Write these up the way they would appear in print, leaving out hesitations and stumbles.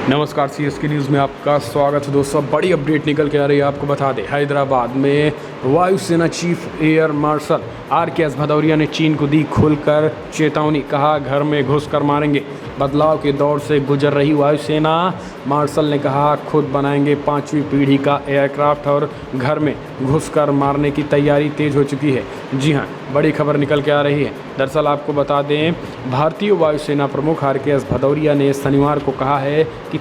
नमस्कार, CSK news में आपका स्वागत है दोस्तों। बड़ी अपडेट निकल के आ रही है, आपको बता दें हैदराबाद में वायुसेना chief air marshal RKS Bhadauria ने चीन को दी खुलकर चेतावनी। कहा घर में घुसकर मारेंगे। बदलाव के दौर से गुजर रही वायुसेना मार्शल ने कहा खुद बनाएंगे 5वीं पीढ़ी का एयरक्राफ्ट और घर में घुसकर मारने की तैयारी तेज हो चुकी है। जी हां, बड़ी खबर निकल के आ रही है। दरअसल आपको बता दें, भारतीय वायुसेना प्रमुख RKS भदौरिया ने शनिवार को कहा है कि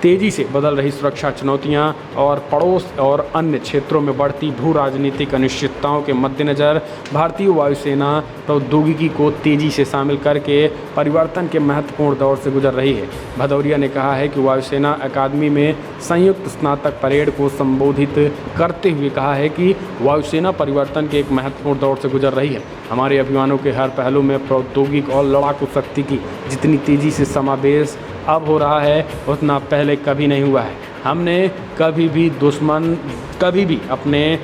तेज़ी से बदल रही सुरक्षा चुनौतियां और पड़ोस और अन्य क्षेत्रों में बढ़ती भू राजनीतिक अनिश्चितताओं के मद्देनज़र भारतीय वायुसेना प्रौद्योगिकी को तेज़ी से शामिल करके परिवर्तन के महत्वपूर्ण दौर से गुजर रही है। भदौरिया ने कहा है कि वायुसेना अकादमी में संयुक्त स्नातक परेड को संबोधित करते हुए कहा है कि वायुसेना परिवर्तन के एक महत्वपूर्ण दौर से गुजर रही है। हमारे अभियानों के हर पहलू में प्रौद्योगिकी और लड़ाकू शक्ति की जितनी तेज़ी से समावेश अब हो रहा है उतना पहले कभी नहीं हुआ है। हमने कभी भी अपने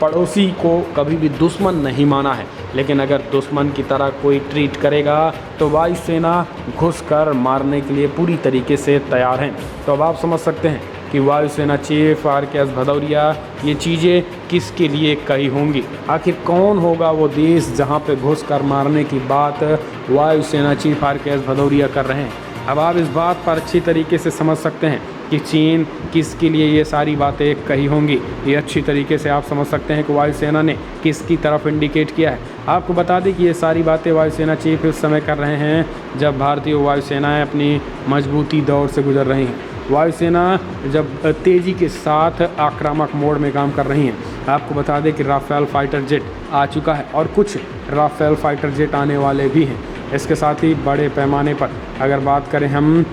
पड़ोसी को कभी भी दुश्मन नहीं माना है, लेकिन अगर दुश्मन की तरह कोई ट्रीट करेगा तो वायुसेना घुसकर मारने के लिए पूरी तरीके से तैयार हैं। तो अब आप समझ सकते हैं कि वायुसेना चीफ RKS भदौरिया ये चीज़ें किसके लिए कही होंगी। आखिर कौन होगा वो देश जहां पे घुसकर मारने की बात वायुसेना चीफ RKS भदौरिया कर रहे हैं। अब आप इस बात पर अच्छी तरीके से समझ सकते हैं कि चीन किसके लिए ये सारी बातें कही होंगी। ये अच्छी तरीके से आप समझ सकते हैं कि वायुसेना ने किसकी तरफ इंडिकेट किया है। आपको बता दें कि ये सारी बातें वायुसेना चीफ इस समय कर रहे हैं जब भारतीय वायुसेनाएं अपनी मजबूती दौर से गुजर रही हैं। वायुसेना जब तेज़ी के साथ आक्रामक मोड में काम कर रही हैं। आपको बता दें कि राफेल फाइटर जेट आ चुका है और कुछ राफेल फाइटर जेट आने वाले भी हैं। इसके साथ ही बड़े पैमाने पर अगर बात करें हम,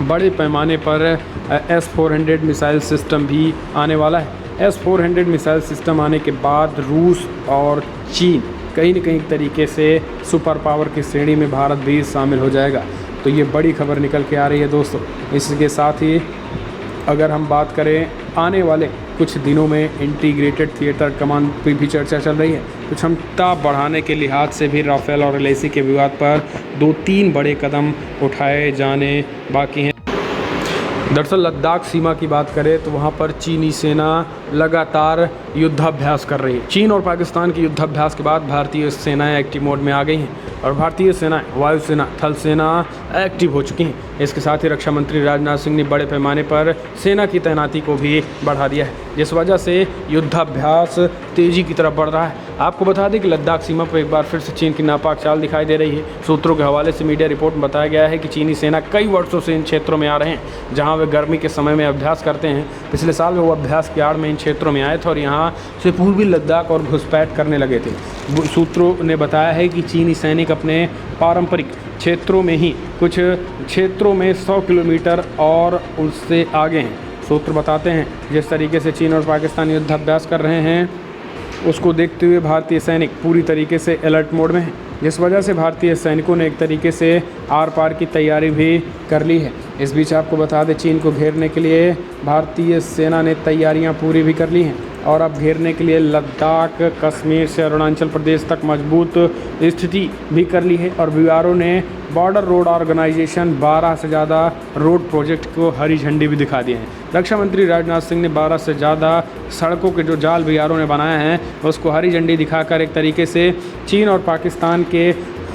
बड़े पैमाने पर S-400 मिसाइल सिस्टम भी आने वाला है। S-400 मिसाइल सिस्टम आने के बाद रूस और चीन कहीं न कहीं तरीके से सुपर पावर की श्रेणी में भारत भी शामिल हो जाएगा। तो ये बड़ी खबर निकल के आ रही है दोस्तों। इसके साथ ही अगर हम बात करें आने वाले कुछ दिनों में इंटीग्रेटेड थिएटर कमांड पर भी चर्चा चल रही है। तो क्षमता बढ़ाने के लिहाज से भी राफेल और LAC के विवाद पर 2-3 बड़े कदम उठाए जाने बाकी हैं। दरअसल लद्दाख सीमा की बात करें तो वहाँ पर चीनी सेना लगातार युद्धाभ्यास कर रही है। चीन और पाकिस्तान के युद्धाभ्यास के बाद भारतीय सेनाएं एक्टिव मोड में आ गई हैं और भारतीय सेनाएं वायुसेना थल सेना एक्टिव हो चुकी हैं। इसके साथ ही रक्षा मंत्री राजनाथ सिंह ने बड़े पैमाने पर सेना की तैनाती को भी बढ़ा दिया है, जिस वजह से युद्धाभ्यास तेज़ी की तरफ बढ़ रहा है। आपको बता दें कि लद्दाख सीमा पर एक बार फिर से चीन की नापाक चाल दिखाई दे रही है। सूत्रों के हवाले से मीडिया रिपोर्ट में बताया गया है कि चीनी सेना कई वर्षों से इन क्षेत्रों में आ रहे हैं जहां वे गर्मी के समय में अभ्यास करते हैं। पिछले साल वो अभ्यास की आड़ में इन क्षेत्रों में आए थे और यहाँ से पूर्वी लद्दाख और घुसपैठ करने लगे थे। सूत्रों ने बताया है कि चीनी सैनिक अपने पारंपरिक क्षेत्रों में ही कुछ क्षेत्रों में 100 किलोमीटर और उससे आगे हैं। सूत्र बताते हैं जिस तरीके से चीन और पाकिस्तान युद्धाभ्यास कर रहे हैं उसको देखते हुए भारतीय सैनिक पूरी तरीके से अलर्ट मोड में हैं, जिस वजह से भारतीय सैनिकों ने एक तरीके से आर पार की तैयारी भी कर ली है। इस बीच आपको बता दें चीन को घेरने के लिए भारतीय सेना ने तैयारियां पूरी भी कर ली हैं और अब घेरने के लिए लद्दाख, कश्मीर से अरुणाचल प्रदेश तक मजबूत स्थिति भी कर ली है। और BRO ने बॉर्डर रोड ऑर्गेनाइजेशन 12 से ज़्यादा रोड प्रोजेक्ट को हरी झंडी भी दिखा दी है। रक्षा मंत्री राजनाथ सिंह ने 12 से ज़्यादा सड़कों के जो जाल BRO ने बनाए हैं उसको हरी झंडी दिखाकर एक तरीके से चीन और पाकिस्तान के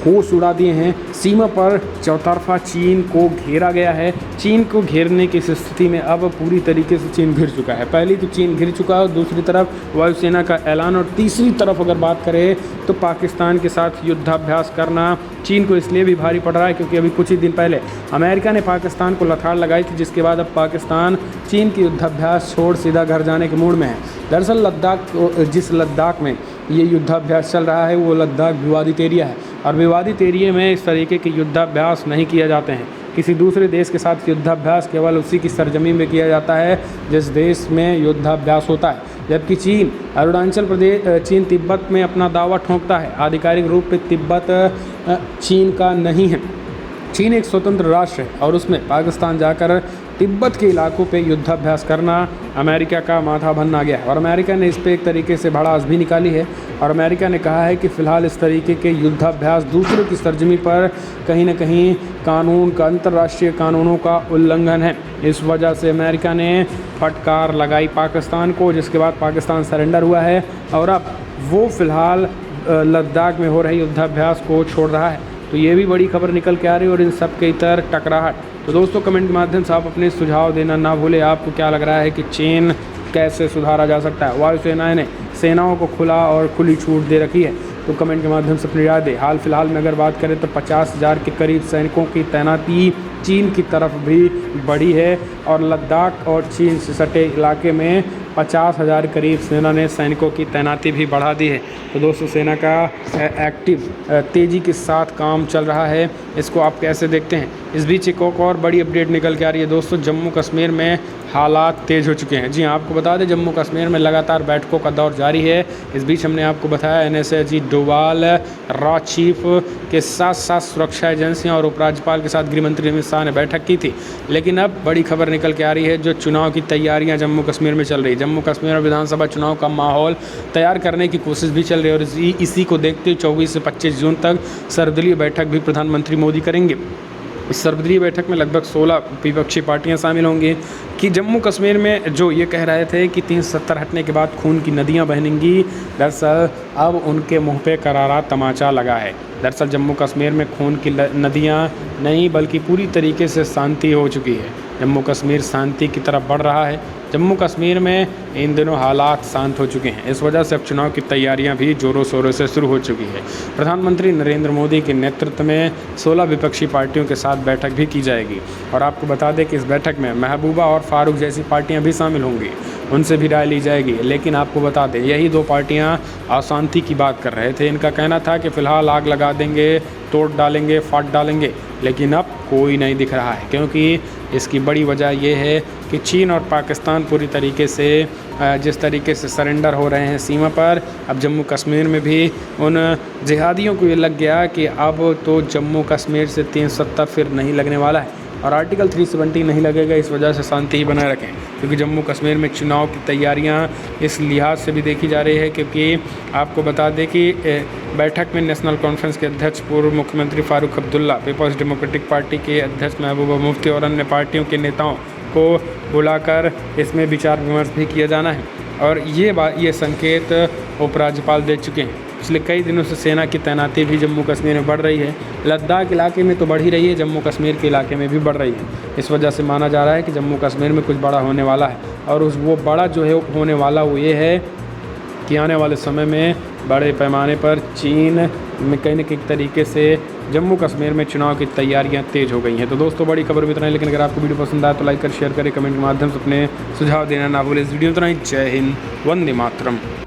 होश उड़ा दिए हैं। सीमा पर चौतरफा चीन को घेरा गया है। चीन को घेरने की स्थिति में अब पूरी तरीके से चीन घिर चुका है। पहली तो चीन घिर चुका है और दूसरी तरफ वायुसेना का ऐलान, और तीसरी तरफ अगर बात करें तो पाकिस्तान के साथ युद्धाभ्यास करना चीन को इसलिए भी भारी पड़ रहा है क्योंकि अभी कुछ ही दिन पहले अमेरिका ने पाकिस्तान को लताड़ लगाई थी, जिसके बाद अब पाकिस्तान चीन की युद्धाभ्यास छोड़ सीधा घर जाने के मूड में है। दरअसल जिस लद्दाख में ये युद्धाभ्यास चल रहा है वो लद्दाख विवादित एरिया है और विवादित एरिया में इस तरीके के युद्धाभ्यास नहीं किए जाते हैं। किसी दूसरे देश के साथ युद्धाभ्यास केवल उसी की सरजमीन में किया जाता है जिस देश में युद्धाभ्यास होता है। जबकि चीन अरुणाचल प्रदेश, चीन तिब्बत में अपना दावा ठोंकता है। आधिकारिक रूप से तिब्बत चीन का नहीं है। चीन एक स्वतंत्र राष्ट्र है और उसमें पाकिस्तान जाकर तिब्बत के इलाकों पे युद्धाभ्यास करना अमेरिका का माथा भनना गया है और अमेरिका ने इस पे एक तरीके से भड़ास भी निकाली है और अमेरिका ने कहा है कि फ़िलहाल इस तरीके के युद्धाभ्यास दूसरों की सरजमी पर कहीं ना कहीं कानून का, अंतर्राष्ट्रीय कानूनों का उल्लंघन है। इस वजह से अमेरिका ने फटकार लगाई पाकिस्तान को, जिसके बाद पाकिस्तान सरेंडर हुआ है और अब वो फ़िलहाल लद्दाख में हो रहे युद्धाभ्यास को छोड़ रहा है। तो ये भी बड़ी खबर निकल के आ रही है और इन सब के इतर टकराहट। तो दोस्तों कमेंट के माध्यम से आप अपने सुझाव देना ना भूलें। आपको क्या लग रहा है कि चीन कैसे सुधारा जा सकता है? वायुसेना ने सेनाओं को खुली छूट दे रखी है, तो कमेंट के माध्यम से अपनी राय दें। हाल फिलहाल में अगर बात करें तो 50,000 के करीब सैनिकों की तैनाती चीन की तरफ भी बढ़ी है और लद्दाख और चीन से सटे इलाके में 50,000 करीब सेना ने सैनिकों की तैनाती भी बढ़ा दी है। तो दोस्तों सेना का एक्टिव तेज़ी के साथ काम चल रहा है, इसको आप कैसे देखते हैं? इस बीच एक और बड़ी अपडेट निकल के आ रही है दोस्तों, जम्मू कश्मीर में हालात तेज़ हो चुके हैं। जी हाँ, आपको बता दें जम्मू कश्मीर में लगातार बैठकों का दौर जारी है। इस बीच हमने आपको बताया NSA डोवाल, रॉ चीफ के साथ साथ सुरक्षा एजेंसियां और उपराज्यपाल के साथ गृहमंत्री अमित शाह ने बैठक की थी। लेकिन अब बड़ी खबर निकल के आ रही है, जो चुनाव की तैयारियां जम्मू कश्मीर में चल रही है। जम्मू कश्मीर में विधानसभा चुनाव का माहौल तैयार करने की कोशिश भी चल रही है और इसी को देखते हुए 24 से 25 जून तक सर्वदलीय बैठक भी प्रधानमंत्री मोदी करेंगे। इस सर्वदलीय बैठक में लगभग 16 विपक्षी पार्टियां शामिल होंगी। कि जम्मू कश्मीर में जो ये कह रहे थे कि 370 हटने के बाद खून की नदियां बहनेंगी, दरअसल अब उनके मुंह पे करारा तमाचा लगा है। दरअसल जम्मू कश्मीर में खून की नदियां नहीं बल्कि पूरी तरीके से शांति हो चुकी है। जम्मू कश्मीर शांति की तरफ बढ़ रहा है। जम्मू कश्मीर में इन दिनों हालात शांत हो चुके हैं। इस वजह से अब चुनाव की तैयारियां भी ज़ोरों शोरों से शुरू हो चुकी है। प्रधानमंत्री नरेंद्र मोदी के नेतृत्व में 16 विपक्षी पार्टियों के साथ बैठक भी की जाएगी और आपको बता दें कि इस बैठक में महबूबा और फारूक जैसी पार्टियां भी शामिल होंगी, उनसे भी राय ली जाएगी। लेकिन आपको बता दें यही दो पार्टियां अशांति की बात कर रहे थे। इनका कहना था कि फ़िलहाल आग लगा देंगे, तोड़ डालेंगे, फाड़ डालेंगे, लेकिन अब कोई नहीं दिख रहा है, क्योंकि इसकी बड़ी वजह यह है कि चीन और पाकिस्तान पूरी तरीके से जिस तरीके से सरेंडर हो रहे हैं सीमा पर, अब जम्मू कश्मीर में भी उन जिहादियों को ये लग गया कि अब तो जम्मू कश्मीर से 370 फिर नहीं लगने वाला है और आर्टिकल 370 नहीं लगेगा। इस वजह से शांति ही बनाए रखें, क्योंकि जम्मू कश्मीर में चुनाव की तैयारियां इस लिहाज से भी देखी जा रही है। क्योंकि आपको बता दें कि बैठक में नेशनल कॉन्फ्रेंस के अध्यक्ष पूर्व मुख्यमंत्री Farooq Abdullah, Peoples Democratic Party के अध्यक्ष महबूबा मुफ्ती और अन्य पार्टियों के नेताओं को बुलाकर इसमें विचार विमर्श भी किया जाना है। और ये संकेत उपराज्यपाल दे चुके हैं। पिछले कई दिनों से सेना की तैनाती भी जम्मू कश्मीर में बढ़ रही है। लद्दाख इलाके में तो बढ़ ही रही है, जम्मू कश्मीर के इलाके में भी बढ़ रही है। इस वजह से माना जा रहा है कि जम्मू कश्मीर में कुछ बड़ा होने वाला है और वो बड़ा जो है होने वाला वो ये है कि आने वाले समय में बड़े पैमाने पर चीन में कहीं न कहीं तरीके से जम्मू कश्मीर में चुनाव की तैयारियां तेज़ हो गई हैं। तो दोस्तों बड़ी खबर भी इतना है, लेकिन अगर आपको वीडियो पसंद आए तो लाइक कर शेयर करें, कमेंट के माध्यम से अपने सुझाव देना ना भूलें। इस वीडियो में इतना ही। जय हिंद, वंदे मातरम।